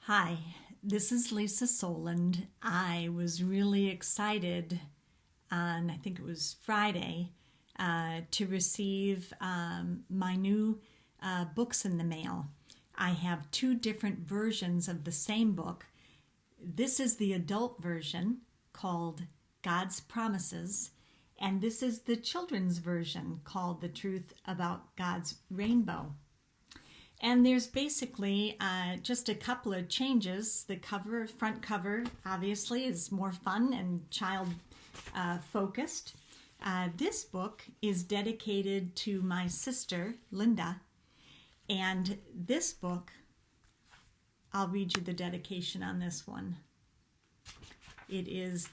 Hi, this is Lisa Soland. I was really excited on, I think it was Friday, to receive my new books in the mail. I have two different versions of the same book. This is the adult version called God's Promises, and this is the children's version called The Truth About God's Rainbow. And there's basically just a couple of changes. The front cover, obviously, is more fun and child focused. This book is dedicated to my sister, Linda. And this book, I'll read you the dedication on this one. This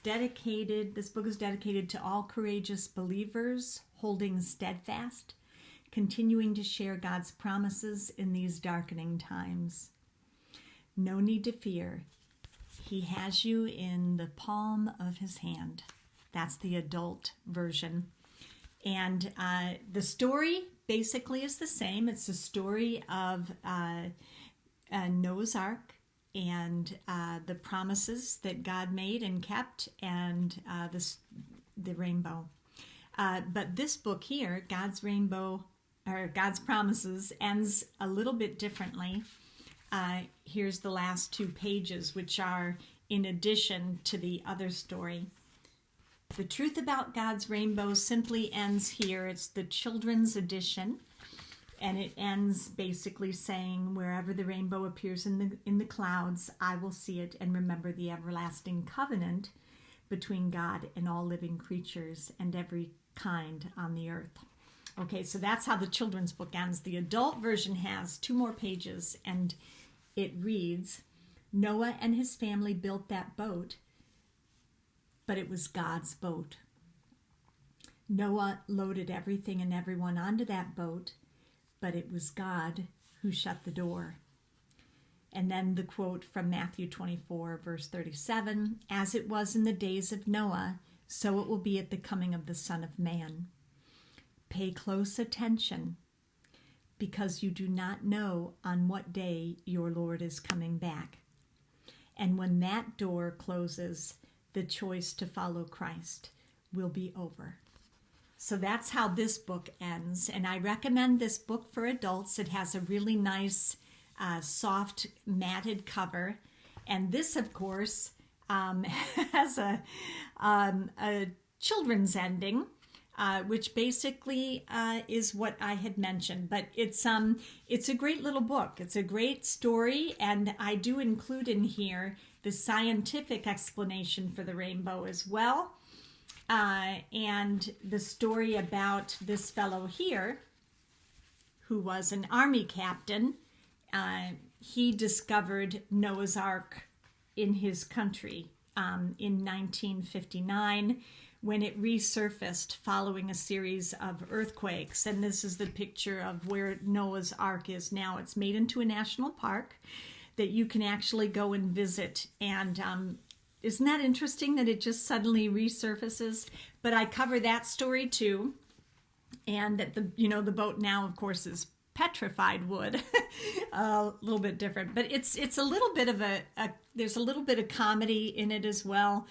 book is dedicated to all courageous believers holding steadfast, continuing to share God's promises in these darkening times. No need to fear. He has you in the palm of his hand. That's the adult version. And the story basically is the same. It's the story of Noah's Ark and the promises that God made and kept, and the rainbow. But this book here, God's Promises, ends a little bit differently. Here's the last two pages, which are in addition to the other story. The Truth About God's Rainbow simply ends here. It's the children's edition, and it ends basically saying, wherever the rainbow appears in the clouds, I will see it and remember the everlasting covenant between God and all living creatures and every kind on the earth. Okay, so that's how the children's book ends. The adult version has two more pages, and it reads, Noah and his family built that boat, but it was God's boat. Noah loaded everything and everyone onto that boat, but it was God who shut the door. And then the quote from Matthew 24, verse 37, as it was in the days of Noah, so it will be at the coming of the Son of Man. Pay close attention, because you do not know on what day your Lord is coming back. And when that door closes, the choice to follow Christ will be over. So that's how this book ends. And I recommend this book for adults. It has a really nice, soft, matted cover. And this, of course, has a children's ending. Which basically is what I had mentioned. But it's a great little book. It's a great story, and I do include in here the scientific explanation for the rainbow as well, and the story about this fellow here, who was an army captain. He discovered Noah's Ark in his country in 1959. When it resurfaced following a series of earthquakes. And this is the picture of where Noah's Ark is now. It's made into a national park that you can actually go and visit. And isn't that interesting that it just suddenly resurfaces? But I cover that story too. And that the boat now, of course, is petrified wood. A little bit different. But it's a little bit of there's a little bit of comedy in it as well.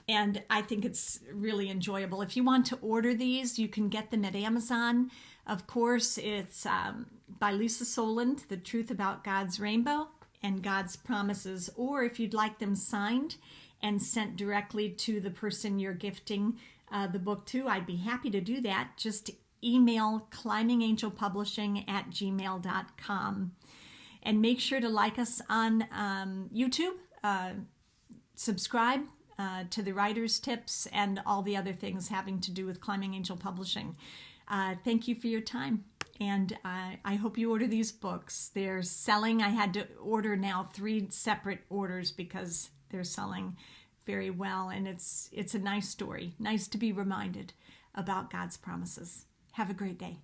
And I think it's really enjoyable. If you want to order these, you can get them at Amazon. Of course, it's by Lisa Soland, The Truth About God's Rainbow and God's Promises. Or if you'd like them signed and sent directly to the person you're gifting the book to, I'd be happy to do that. Just email climbingangelpublishing@gmail.com. And make sure to like us on YouTube, subscribe to the writer's tips and all the other things having to do with Climbing Angel Publishing. Thank you for your time, and I hope you order these books. They're selling. I had to order now 3 separate orders because they're selling very well, and it's a nice story. Nice to be reminded about God's promises. Have a great day.